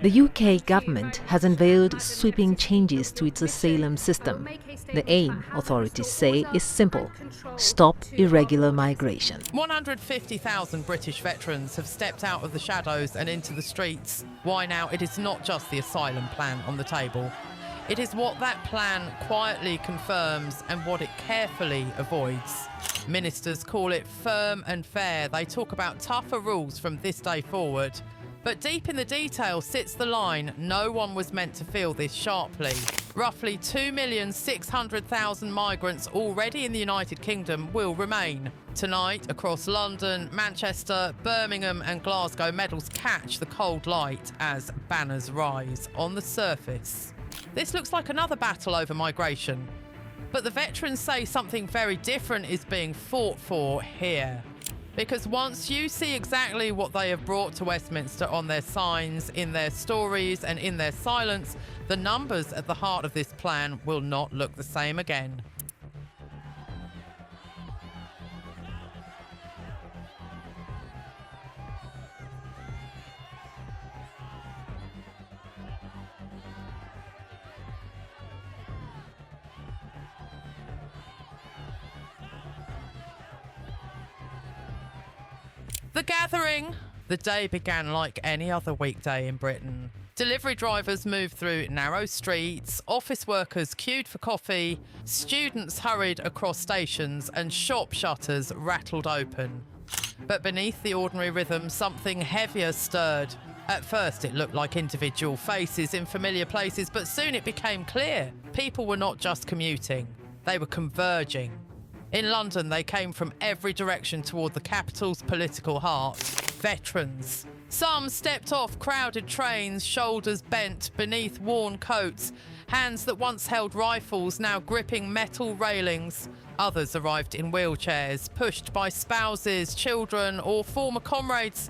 The UK government has unveiled sweeping changes to its asylum system. The aim, authorities say, is simple: stop irregular migration. 150,000 British veterans have stepped out of the shadows and into the streets. Why now? It is not just the asylum plan on the table. It is what that plan quietly confirms and what it carefully avoids. Ministers call it firm and fair. They talk about tougher rules from this day forward. But deep in the detail sits the line: no one was meant to feel this sharply. Roughly 2,600,000 migrants already in the United Kingdom will remain. Tonight, across London, Manchester, Birmingham and Glasgow, medals catch the cold light as banners rise. On the surface, this looks like another battle over migration. But the veterans say something very different is being fought for here. Because once you see exactly what they have brought to Westminster on their signs, in their stories and in their silence, the numbers at the heart of this plan will not look the same again. The gathering. The day began like any other weekday in Britain. Delivery drivers moved through narrow streets, office workers queued for coffee, students hurried across stations, and shop shutters rattled open. But beneath the ordinary rhythm, something heavier stirred. At first, it looked like individual faces in familiar places, but soon it became clear. People were not just commuting, they were converging. In London, they came from every direction toward the capital's political heart. Veterans. Some stepped off crowded trains, shoulders bent beneath worn coats, hands that once held rifles now gripping metal railings. Others arrived in wheelchairs, pushed by spouses, children, or former comrades.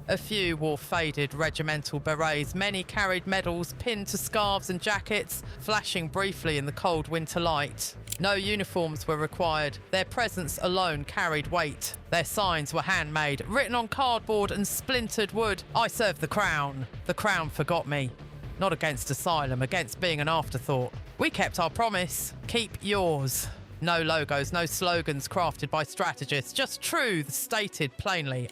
A few wore faded regimental berets. Many carried medals pinned to scarves and jackets, flashing briefly in the cold winter light. No uniforms were required. Their presence alone carried weight. Their signs were handmade, written on cardboard and splintered wood. I serve the Crown. The Crown forgot me. Not against asylum, against being an afterthought. We kept our promise. Keep yours. No logos, no slogans crafted by strategists. Just truths stated plainly.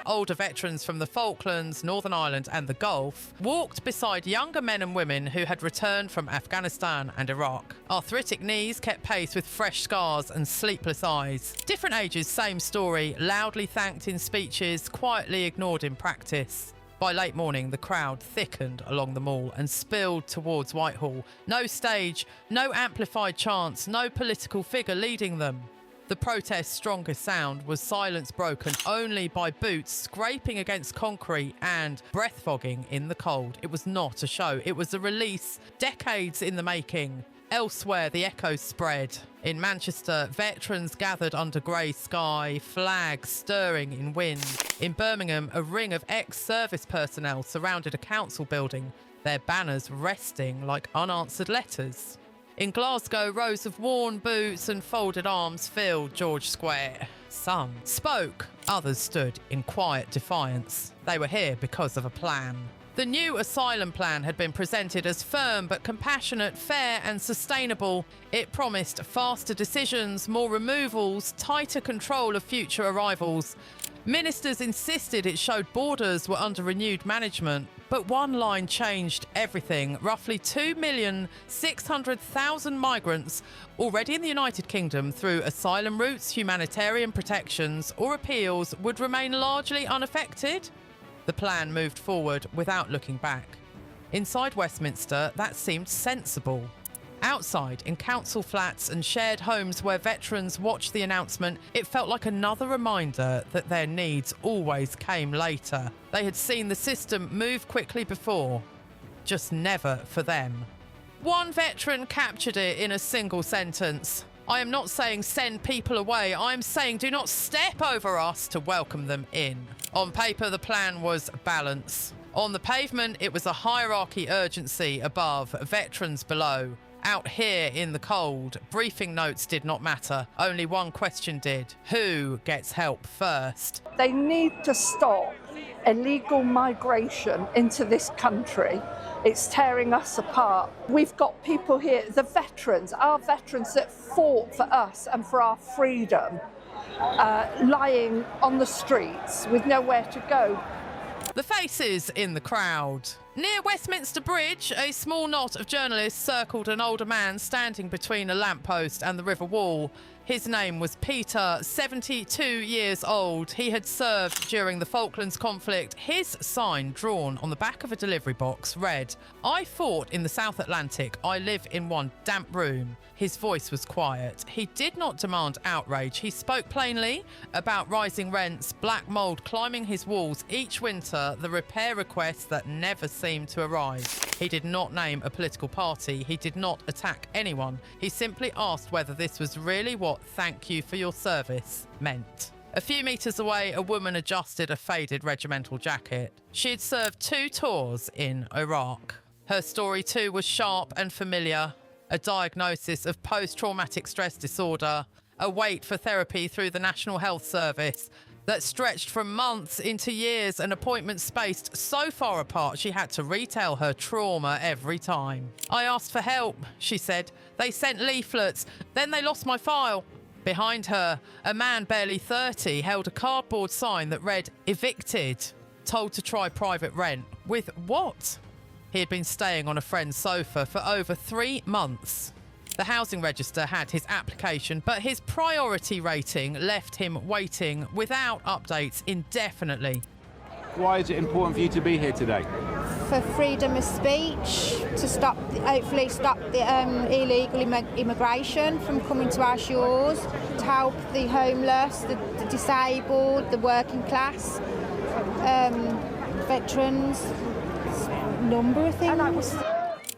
Older veterans from the Falklands, Northern Ireland and the Gulf walked beside younger men and women who had returned from Afghanistan and Iraq. Arthritic knees kept pace with fresh scars and sleepless eyes. Different ages, same story, loudly thanked in speeches, quietly ignored in practice. By late morning, the crowd thickened along the Mall and spilled towards Whitehall. No stage, no amplified chants, no political figure leading them. The protest's strongest sound was silence broken only by boots scraping against concrete and breath fogging in the cold. It was not a show, it was a release, decades in the making. Elsewhere, the echoes spread. In Manchester, veterans gathered under grey sky, flags stirring in wind. In Birmingham, a ring of ex-service personnel surrounded a council building, their banners resting like unanswered letters. In Glasgow, rows of worn boots and folded arms filled George Square. Some spoke, others stood in quiet defiance. They were here because of a plan. The new asylum plan had been presented as firm but compassionate, fair and sustainable. It promised faster decisions, more removals, tighter control of future arrivals. Ministers insisted it showed borders were under renewed management. But one line changed everything. Roughly 2,600,000 migrants already in the United Kingdom through asylum routes, humanitarian protections or appeals would remain largely unaffected. The plan moved forward without looking back. Inside Westminster, that seemed sensible. Outside, in council flats and shared homes where veterans watched the announcement, it felt like another reminder that their needs always came later. They had seen the system move quickly before, just never for them. One veteran captured it in a single sentence. I am not saying send people away, I am saying do not step over us to welcome them in. On paper, the plan was balance. On the pavement, it was a hierarchy urgency above, veterans below. Out here in the cold, briefing notes did not matter. Only one question did. Who gets help first? They need to stop illegal migration into this country. It's tearing us apart. We've got people here, the veterans, our veterans that fought for us and for our freedom, lying on the streets with nowhere to go. The faces in the crowd. Near Westminster Bridge, a small knot of journalists circled an older man standing between a lamppost and the river wall. His name was Peter, 72 years old. He had served during the Falklands conflict. His sign, drawn on the back of a delivery box, read, "I fought in the South Atlantic. I live in one damp room." His voice was quiet. He did not demand outrage. He spoke plainly about rising rents, black mould climbing his walls each winter, the repair requests that never seemed to arise. He did not name a political party. He did not attack anyone. He simply asked whether this was really what "thank you for your service" meant. A few metres away, a woman adjusted a faded regimental jacket. She had served 2 tours in Iraq. Her story too was sharp and familiar. A diagnosis of post-traumatic stress disorder, a wait for therapy through the National Health Service that stretched from months into years, and appointments spaced so far apart she had to retell her trauma every time. "I asked for help," she said. "They sent leaflets. Then they lost my file." Behind her, a man barely 30 held a cardboard sign that read, "Evicted, told to try private rent." With what? He had been staying on a friend's sofa for over 3 months. The housing register had his application, but his priority rating left him waiting without updates indefinitely. Why is it important for you to be here today? For freedom of speech, to hopefully stop the illegal immigration from coming to our shores, to help the homeless, the disabled, the working class, veterans, number of things.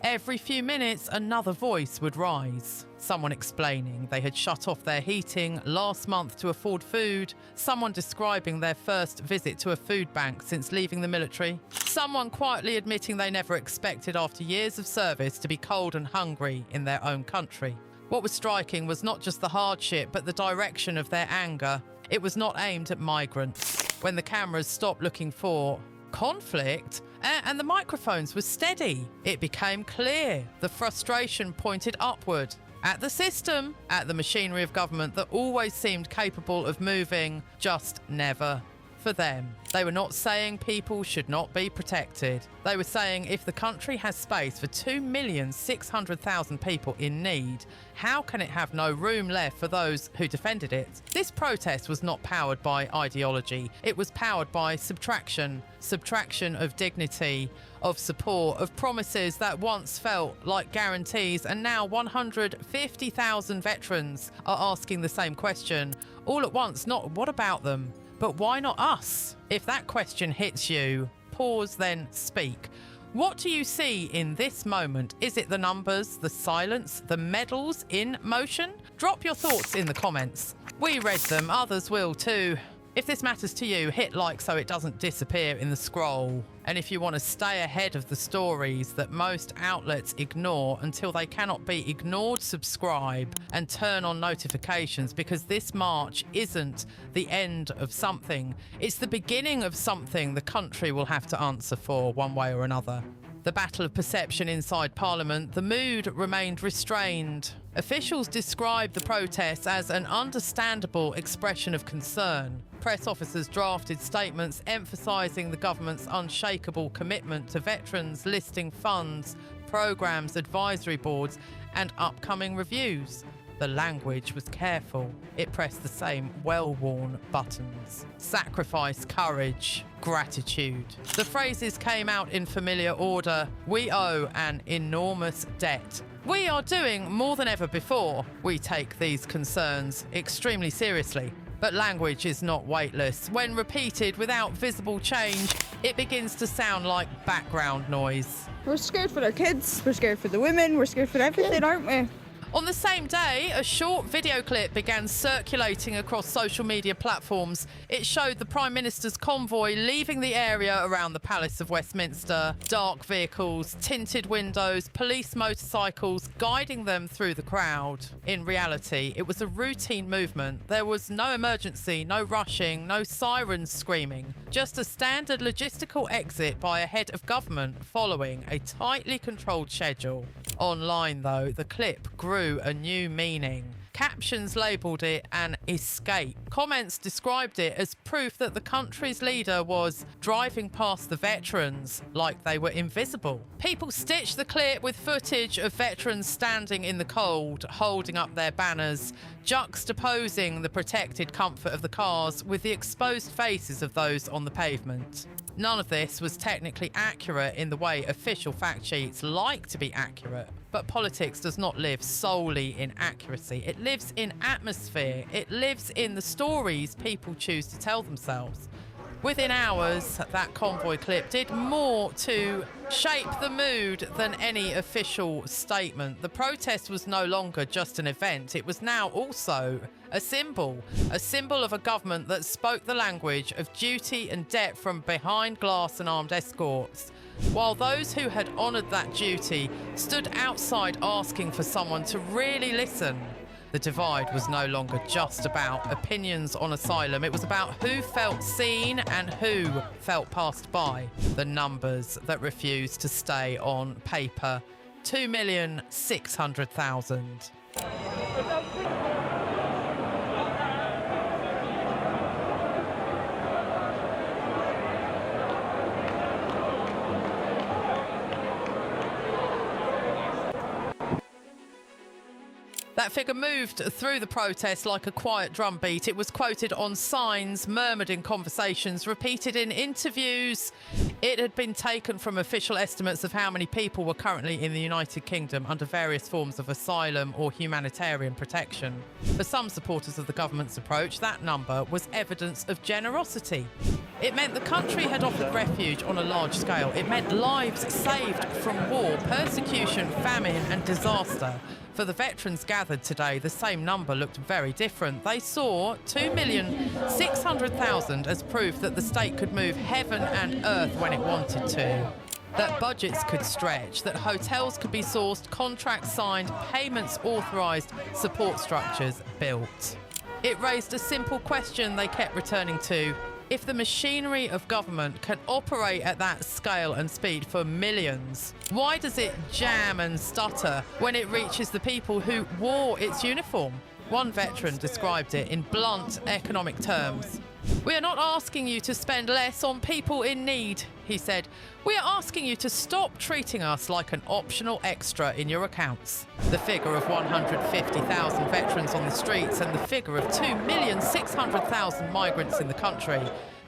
Every few minutes, another voice would rise. Someone explaining they had shut off their heating last month to afford food. Someone describing their first visit to a food bank since leaving the military. Someone quietly admitting they never expected after years of service to be cold and hungry in their own country. What was striking was not just the hardship, but the direction of their anger. It was not aimed at migrants. When the cameras stopped looking for conflict and the microphones were steady, it became clear. The frustration pointed upward at the system, at the machinery of government that always seemed capable of moving, just never for them. They were not saying people should not be protected. They were saying if the country has space for 2,600,000 people in need, how can it have no room left for those who defended it? This protest was not powered by ideology. It was powered by subtraction. Subtraction of dignity, of support, of promises that once felt like guarantees, and now 150,000 veterans are asking the same question. All at once, not what about them, but why not us? If that question hits you, pause, then speak. What do you see in this moment? Is it the numbers, the silence, the medals in motion? Drop your thoughts in the comments. We read them, others will too. If this matters to you, hit like so it doesn't disappear in the scroll. And if you want to stay ahead of the stories that most outlets ignore until they cannot be ignored, subscribe and turn on notifications, because this march isn't the end of something. It's the beginning of something the country will have to answer for one way or another. The battle of perception inside Parliament, the mood remained restrained. Officials described the protests as an understandable expression of concern. Press officers drafted statements emphasising the government's unshakable commitment to veterans, listing funds, programmes, advisory boards and upcoming reviews. The language was careful. It pressed the same well-worn buttons. Sacrifice, courage, gratitude. The phrases came out in familiar order. We owe an enormous debt. We are doing more than ever before. We take these concerns extremely seriously. But language is not weightless. When repeated without visible change, it begins to sound like background noise. We're scared for our kids, we're scared for the women, we're scared for everything, aren't we? On the same day, a short video clip began circulating across social media platforms. It showed the Prime Minister's convoy leaving the area around the Palace of Westminster. Dark vehicles, tinted windows, police motorcycles guiding them through the crowd. In reality, it was a routine movement. There was no emergency, no rushing, no sirens screaming. Just a standard logistical exit by a head of government following a tightly controlled schedule. Online, though, the clip grew a new meaning. Captions labelled it an escape. Comments described it as proof that the country's leader was driving past the veterans like they were invisible. People stitched the clip with footage of veterans standing in the cold, holding up their banners, juxtaposing the protected comfort of the cars with the exposed faces of those on the pavement. None of this was technically accurate in the way official fact sheets like to be accurate. But politics does not live solely in accuracy. It lives in atmosphere. It lives in the stories people choose to tell themselves. Within hours, that convoy clip did more to shape the mood than any official statement. The protest was no longer just an event. It was now also a symbol of a government that spoke the language of duty and debt from behind glass and armed escorts, while those who had honoured that duty stood outside asking for someone to really listen. The divide was no longer just about opinions on asylum. It was about who felt seen and who felt passed by. The numbers that refused to stay on paper: 2,600,000. That figure moved through the protest like a quiet drumbeat. It was quoted on signs, murmured in conversations, repeated in interviews. It had been taken from official estimates of how many people were currently in the United Kingdom under various forms of asylum or humanitarian protection. For some supporters of the government's approach, that number was evidence of generosity. It meant the country had offered refuge on a large scale. It meant lives saved from war, persecution, famine and disaster. For the veterans gathered today, the same number looked very different. They saw 2,600,000 as proof that the state could move heaven and earth when it wanted to. That budgets could stretch, that hotels could be sourced, contracts signed, payments authorised, support structures built. It raised a simple question they kept returning to. If the machinery of government can operate at that scale and speed for millions, why does it jam and stutter when it reaches the people who wore its uniform? One veteran described it in blunt economic terms. "We are not asking you to spend less on people in need," he said. "We are asking you to stop treating us like an optional extra in your accounts." The figure of 150,000 veterans on the streets and the figure of 2,600,000 migrants in the country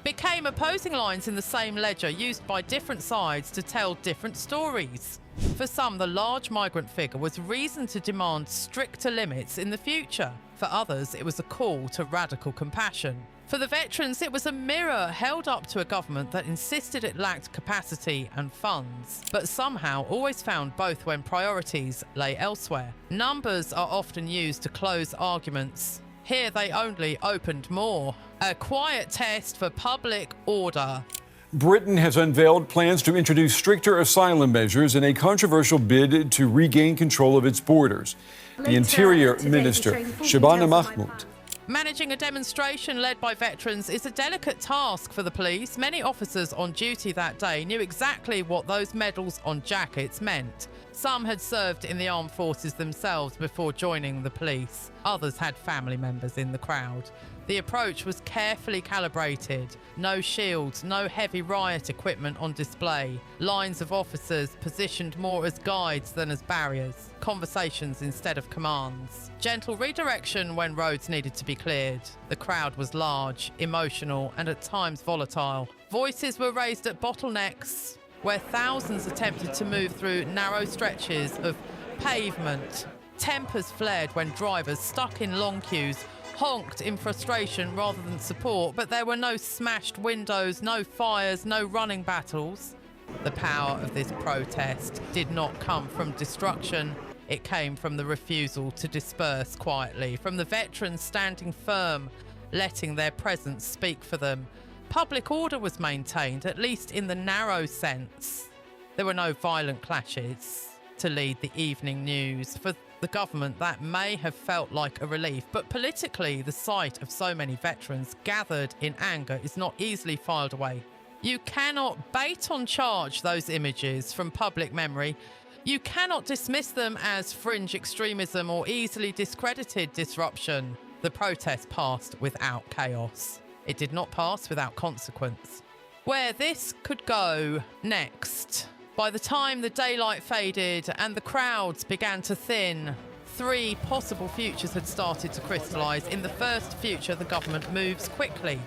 became opposing lines in the same ledger, used by different sides to tell different stories. For some, the large migrant figure was reason to demand stricter limits in the future. For others, it was a call to radical compassion. For the veterans, it was a mirror held up to a government that insisted it lacked capacity and funds, but somehow always found both when priorities lay elsewhere. Numbers are often used to close arguments. Here they only opened more. A quiet test for public order. Britain has unveiled plans to introduce stricter asylum measures in a controversial bid to regain control of its borders. The Interior Minister, Shabana Mahmood. Managing a demonstration led by veterans is a delicate task for the police. Many officers on duty that day knew exactly what those medals on jackets meant. Some had served in the armed forces themselves before joining the police. Others had family members in the crowd. The approach was carefully calibrated. No shields, no heavy riot equipment on display. Lines of officers positioned more as guides than as barriers. Conversations instead of commands. Gentle redirection when roads needed to be cleared. The crowd was large, emotional, and at times volatile. Voices were raised at bottlenecks, where thousands attempted to move through narrow stretches of pavement. Tempers flared when drivers stuck in long queues honked in frustration rather than support, but there were no smashed windows, no fires, no running battles. The power of this protest did not come from destruction. It came from the refusal to disperse quietly, from the veterans standing firm, letting their presence speak for them. Public order was maintained, at least in the narrow sense. There were no violent clashes to lead the evening news. For the government, that may have felt like a relief, but politically, the sight of so many veterans gathered in anger is not easily filed away. You cannot bait on charge those images from public memory. You cannot dismiss them as fringe extremism or easily discredited disruption. The protest passed without chaos. It did not pass without consequence. Where this could go next? By the time the daylight faded and the crowds began to thin, 3 possible futures had started to crystallise. In the first future, the government moves quickly,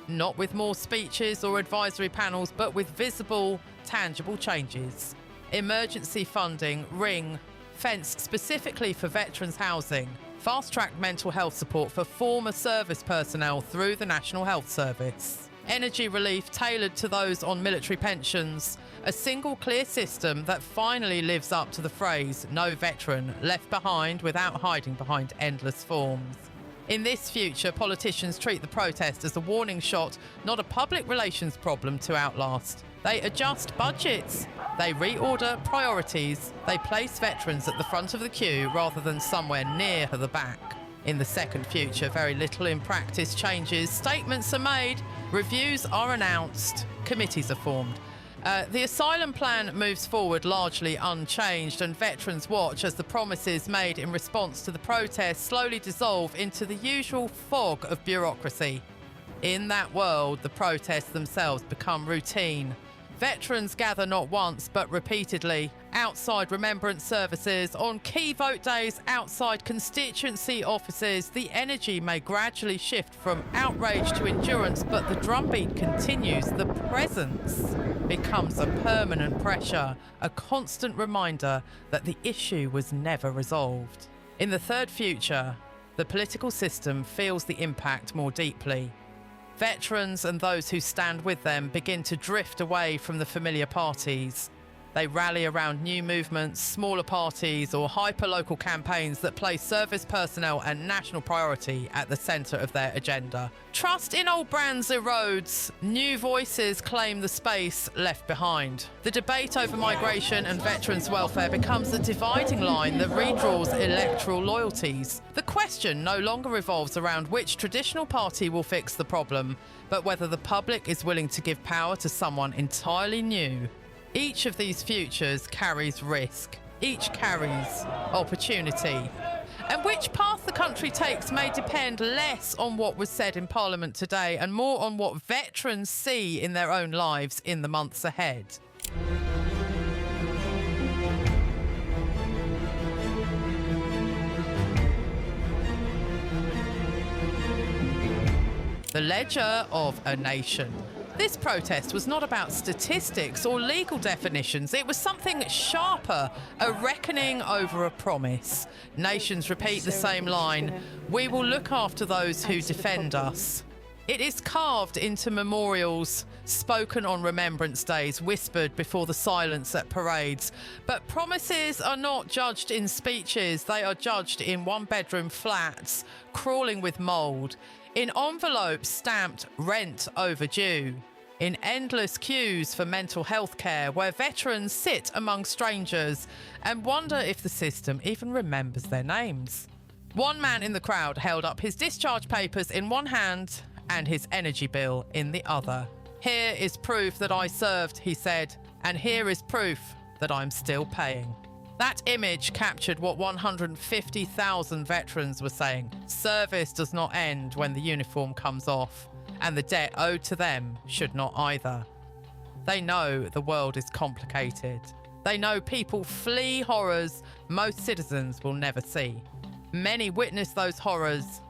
not with more speeches or advisory panels, but with visible, tangible changes. Emergency funding, ring-fenced specifically for veterans' housing, fast-track mental health support for former service personnel through the National Health Service, energy relief tailored to those on military pensions, a single clear system that finally lives up to the phrase, no veteran left behind without hiding behind endless forms. In this future, politicians treat the protest as a warning shot, not a public relations problem to outlast. They adjust budgets, they reorder priorities, they place veterans at the front of the queue rather than somewhere near the back. In the second future, very little in practice changes. Statements are made, reviews are announced, committees are formed. The asylum plan moves forward largely unchanged, and veterans watch as the promises made in response to the protests slowly dissolve into the usual fog of bureaucracy. In that world, the protests themselves become routine. Veterans gather not once but repeatedly, outside remembrance services, on key vote days, outside constituency offices. The energy may gradually shift from outrage to endurance, but the drumbeat continues. The presence becomes a permanent pressure, a constant reminder that the issue was never resolved. In the third future, the political system feels the impact more deeply. Veterans and those who stand with them begin to drift away from the familiar parties. They rally around new movements, smaller parties, or hyper-local campaigns that place service personnel and national priority at the centre of their agenda. Trust in old brands erodes. New voices claim the space left behind. The debate over migration and veterans' welfare becomes a dividing line that redraws electoral loyalties. The question no longer revolves around which traditional party will fix the problem, but whether the public is willing to give power to someone entirely new. Each of these futures carries risk. Each carries opportunity. And which path the country takes may depend less on what was said in Parliament today and more on what veterans see in their own lives in the months ahead. The ledger of a nation. This protest was not about statistics or legal definitions. It was something sharper, a reckoning over a promise. Nations repeat the same line: we will look after those who defend us. It is carved into memorials, spoken on remembrance days, whispered before the silence at parades. But promises are not judged in speeches. They are judged in one-bedroom flats, crawling with mould, in envelopes stamped rent overdue, in endless queues for mental health care where veterans sit among strangers and wonder if the system even remembers their names. One man in the crowd held up his discharge papers in one hand and his energy bill in the other. "Here is proof that I served," he said, "and here is proof that I'm still paying." That image captured what 150,000 veterans were saying. Service does not end when the uniform comes off, and the debt owed to them should not either. They know the world is complicated. They know people flee horrors most citizens will never see. Many witness those horrors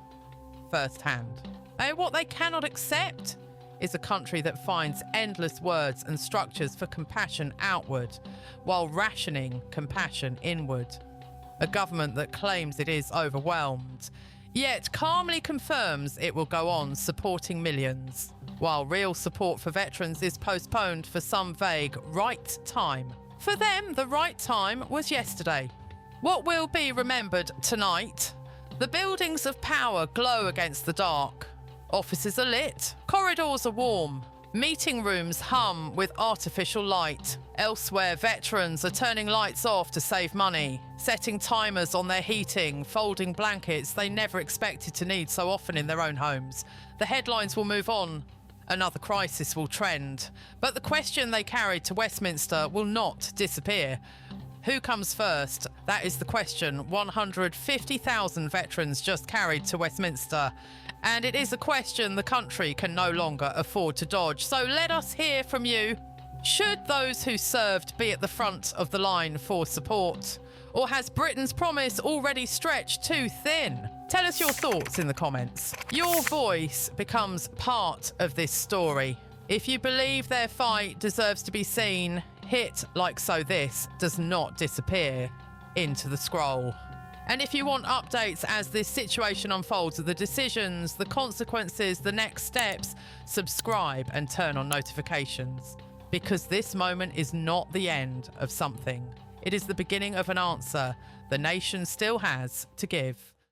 firsthand. And what they cannot accept is a country that finds endless words and structures for compassion outward, while rationing compassion inward. A government that claims it is overwhelmed, yet calmly confirms it will go on supporting millions, while real support for veterans is postponed for some vague right time. For them, the right time was yesterday. What will be remembered tonight? The buildings of power glow against the dark. Offices are lit. Corridors are warm. Meeting rooms hum with artificial light. Elsewhere, veterans are turning lights off to save money, setting timers on their heating, folding blankets they never expected to need so often in their own homes. The headlines will move on. Another crisis will trend. But the question they carried to Westminster will not disappear. Who comes first? That is the question 150,000 veterans just carried to Westminster. And it is a question the country can no longer afford to dodge. So let us hear from you. Should those who served be at the front of the line for support? Or has Britain's promise already stretched too thin? Tell us your thoughts in the comments. Your voice becomes part of this story. If you believe their fight deserves to be seen, hit like so this does not disappear into the scroll. And if you want updates as this situation unfolds, the decisions, the consequences, the next steps, subscribe and turn on notifications. Because this moment is not the end of something. It is the beginning of an answer the nation still has to give.